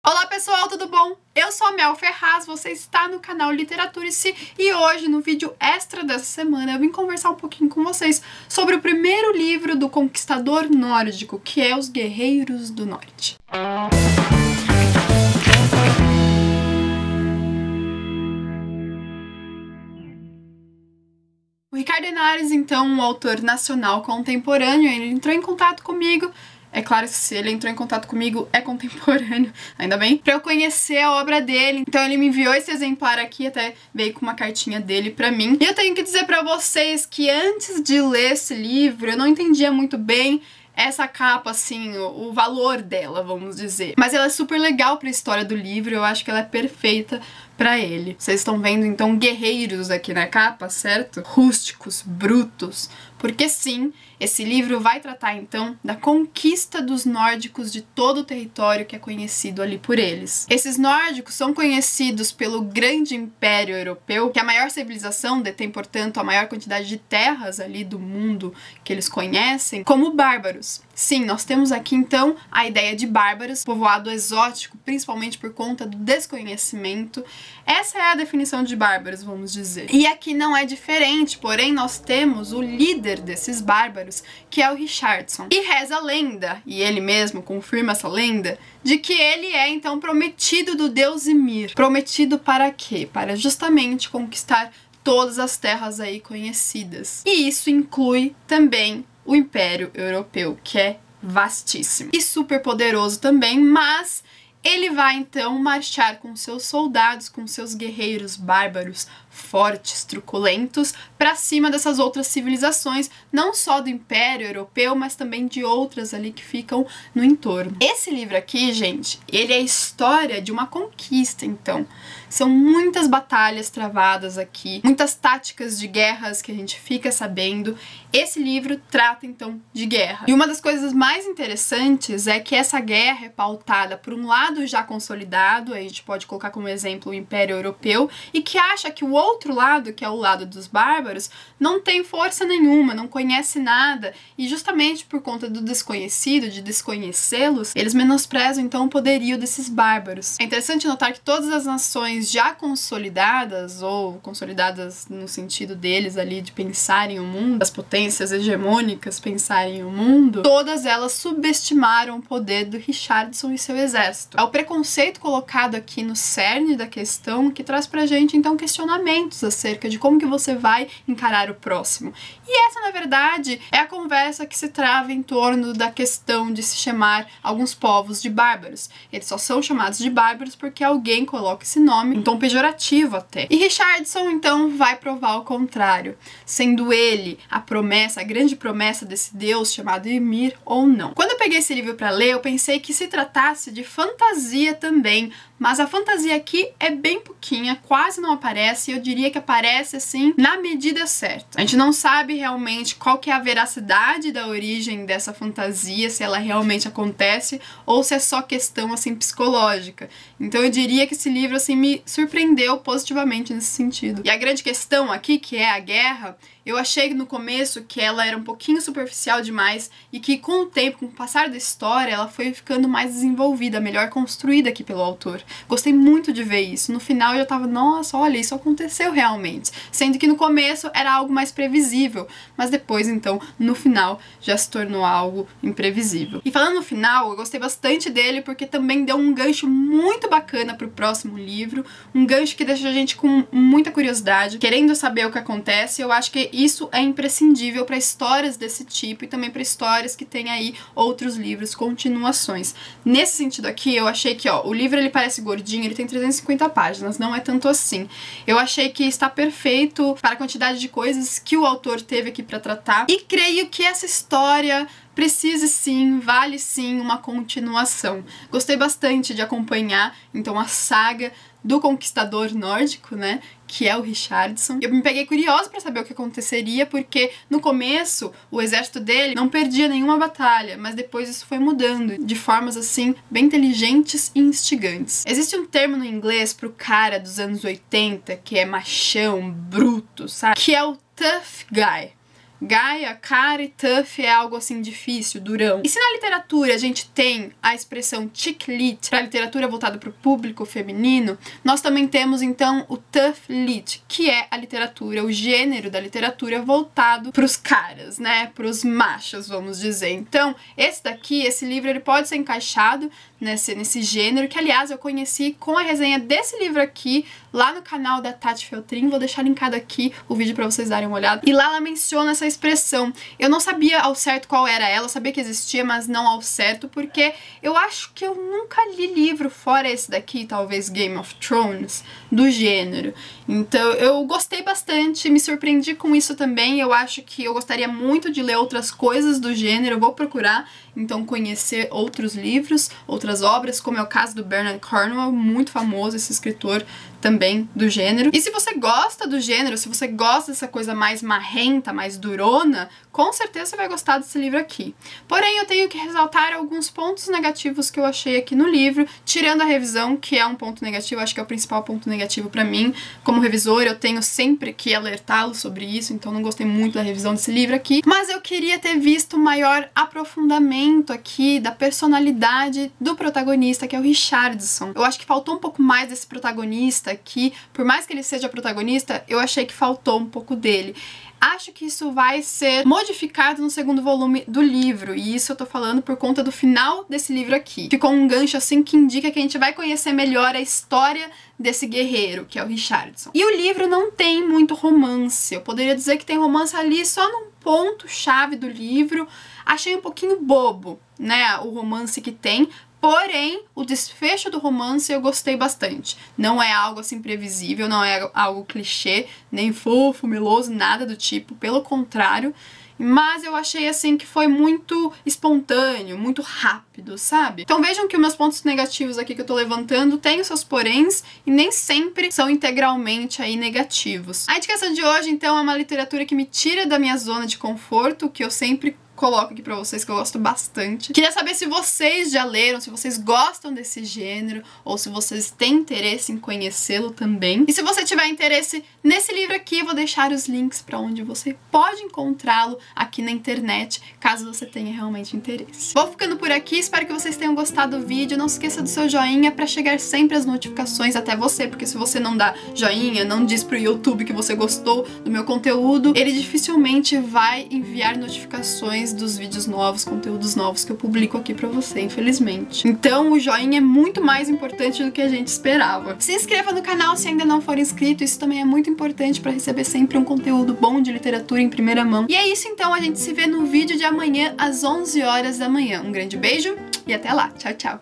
Olá pessoal, tudo bom? Eu sou a Mel Ferraz, você está no canal Literaturice e hoje, no vídeo extra dessa semana, eu vim conversar um pouquinho com vocês sobre o primeiro livro do conquistador nórdico, que é Os Guerreiros do Norte. O Ricardo Henares, então, um autor nacional contemporâneo, ele entrou em contato comigo. É claro que se ele entrou em contato comigo, é contemporâneo, ainda bem, pra eu conhecer a obra dele. Então ele me enviou esse exemplar aqui, até veio com uma cartinha dele pra mim. E eu tenho que dizer pra vocês que antes de ler esse livro, eu não entendia muito bem essa capa, assim, o valor dela, vamos dizer. Mas ela é super legal pra história do livro, eu acho que ela é perfeita pra ele. Vocês estão vendo, então, guerreiros aqui na capa, certo? Rústicos, brutos. Porque sim, esse livro vai tratar, então, da conquista dos nórdicos de todo o território que é conhecido ali por eles. Esses nórdicos são conhecidos pelo grande império europeu, que a maior civilização detém, portanto, a maior quantidade de terras ali do mundo que eles conhecem, como bárbaros. Sim, nós temos aqui, então, a ideia de bárbaros, povoado exótico, principalmente por conta do desconhecimento. Essa é a definição de bárbaros, vamos dizer. E aqui não é diferente, porém nós temos o líder desses bárbaros, que é o Richardson. E reza a lenda, e ele mesmo confirma essa lenda, de que ele é, então, prometido do deus Ymir. Prometido para quê? Para justamente conquistar todas as terras aí conhecidas. E isso inclui também o Império Europeu, que é vastíssimo e super poderoso também, mas ele vai então marchar com seus soldados, com seus guerreiros bárbaros, fortes, truculentos, para cima dessas outras civilizações, não só do Império Europeu, mas também de outras ali que ficam no entorno. Esse livro aqui, gente, ele é a história de uma conquista, então. São muitas batalhas travadas aqui, muitas táticas de guerras que a gente fica sabendo. Esse livro trata, então, de guerra. E uma das coisas mais interessantes é que essa guerra é pautada por um lado já consolidado, a gente pode colocar como exemplo o Império Europeu, e que acha que o outro lado, que é o lado dos bárbaros, não tem força nenhuma, não conhece nada, e justamente por conta do desconhecido, de desconhecê-los, eles menosprezam, então, o poderio desses bárbaros. É interessante notar que todas as nações já consolidadas, ou consolidadas no sentido deles ali de pensarem o mundo, as potências hegemônicas pensarem o mundo, todas elas subestimaram o poder do Richardson e seu exército. É o preconceito colocado aqui no cerne da questão que traz pra gente, então, questionamentos acerca de como que você vai encarar o próximo. E essa, na verdade, é a conversa que se trava em torno da questão de se chamar alguns povos de bárbaros. Eles só são chamados de bárbaros porque alguém coloca esse nome, em tom pejorativo até. E Richardson, então, vai provar o contrário, sendo ele a promessa, a grande promessa desse deus chamado Ymir ou não. Quando eu peguei esse livro para ler, eu pensei que se tratasse de fantasia também, mas a fantasia aqui é bem pouquinha, quase não aparece, e eu diria que aparece, assim, na medida certa. A gente não sabe realmente qual que é a veracidade da origem dessa fantasia, se ela realmente acontece, ou se é só questão, assim, psicológica. Então eu diria que esse livro, assim, me surpreendeu positivamente nesse sentido. E a grande questão aqui, que é a guerra, eu achei no começo que ela era um pouquinho superficial demais e que com o tempo, com o passar da história, ela foi ficando mais desenvolvida, melhor construída aqui pelo autor. Gostei muito de ver isso. No final eu já tava, nossa, olha, isso aconteceu realmente. Sendo que no começo era algo mais previsível, mas depois, então, no final, já se tornou algo imprevisível. E falando no final, eu gostei bastante dele porque também deu um gancho muito bacana pro próximo livro, um gancho que deixa a gente com muita curiosidade, querendo saber o que acontece. Eu acho que isso é imprescindível para histórias desse tipo e também para histórias que tem aí outros livros, continuações. Nesse sentido aqui, eu achei que, ó, o livro ele parece gordinho, ele tem 350 páginas, não é tanto assim. Eu achei que está perfeito para a quantidade de coisas que o autor teve aqui para tratar e creio que essa história precise sim, vale sim uma continuação. Gostei bastante de acompanhar, então, a saga do conquistador nórdico, né, que é o Richardson. Eu me peguei curiosa para saber o que aconteceria, porque no começo o exército dele não perdia nenhuma batalha, mas depois isso foi mudando de formas assim bem inteligentes e instigantes. Existe um termo no inglês pro cara dos anos 80 que é machão, bruto, sabe? Que é o tough guy. Gaia, cara e tough é algo assim difícil, durão. E se na literatura a gente tem a expressão chick lit, para literatura voltada para o público feminino, nós também temos então o tough lit, que é a literatura, o gênero da literatura voltado para os caras, né, para os machos, vamos dizer. Então, esse livro, ele pode ser encaixado nesse gênero, que aliás eu conheci com a resenha desse livro aqui, lá no canal da Tati Feltrin. Vou deixar linkado aqui o vídeo pra vocês darem uma olhada. E lá ela menciona essa expressão. Eu não sabia ao certo qual era ela, eu sabia que existia, mas não ao certo, porque eu acho que eu nunca li livro, fora esse daqui, talvez Game of Thrones, do gênero. Então eu gostei bastante, me surpreendi com isso também. Eu acho que eu gostaria muito de ler outras coisas do gênero, eu vou procurar então conhecer outros livros, outras obras, como é o caso do Bernard Cornwell, muito famoso esse escritor também do gênero. E se você gosta do gênero, se você gosta dessa coisa mais marrenta, mais durona, com certeza você vai gostar desse livro aqui. Porém, eu tenho que ressaltar alguns pontos negativos que eu achei aqui no livro, tirando a revisão, que é um ponto negativo, acho que é o principal ponto negativo pra mim. Como revisor, eu tenho sempre que alertá-lo sobre isso, então não gostei muito da revisão desse livro aqui. Mas eu queria ter visto maior aprofundamento aqui da personalidade do protagonista, que é o Richardson. Eu acho que faltou um pouco mais desse protagonista aqui, por mais que ele seja protagonista, eu achei que faltou um pouco dele. Acho que isso vai ser modificado no segundo volume do livro, e isso eu tô falando por conta do final desse livro aqui. Ficou um gancho assim que indica que a gente vai conhecer melhor a história desse guerreiro, que é o Richardson. E o livro não tem muito romance, eu poderia dizer que tem romance ali só num ponto-chave do livro. Achei um pouquinho bobo, né, o romance que tem, porém, o desfecho do romance eu gostei bastante. Não é algo assim previsível, não é algo clichê, nem fofo, meloso, nada do tipo, pelo contrário. Mas eu achei assim que foi muito espontâneo, muito rápido, sabe? Então vejam que os meus pontos negativos aqui que eu tô levantando têm os seus poréns e nem sempre são integralmente aí negativos. A indicação de hoje, então, é uma literatura que me tira da minha zona de conforto, que eu sempre coloco aqui pra vocês, que eu gosto bastante. Queria saber se vocês já leram, se vocês gostam desse gênero, ou se vocês têm interesse em conhecê-lo também. E se você tiver interesse nesse livro aqui, eu vou deixar os links pra onde você pode encontrá-lo aqui na internet, caso você tenha realmente interesse. Vou ficando por aqui, espero que vocês tenham gostado do vídeo. Não se esqueça do seu joinha pra chegar sempre as notificações até você, porque se você não dá joinha, não diz pro YouTube que você gostou do meu conteúdo, ele dificilmente vai enviar notificações dos vídeos novos, conteúdos novos que eu publico aqui pra você, infelizmente. Então o joinha é muito mais importante do que a gente esperava. Se inscreva no canal se ainda não for inscrito, isso também é muito importante pra receber sempre um conteúdo bom de literatura em primeira mão. E é isso então, a gente se vê no vídeo de amanhã às 11 horas da manhã. Um grande beijo e até lá. Tchau, tchau!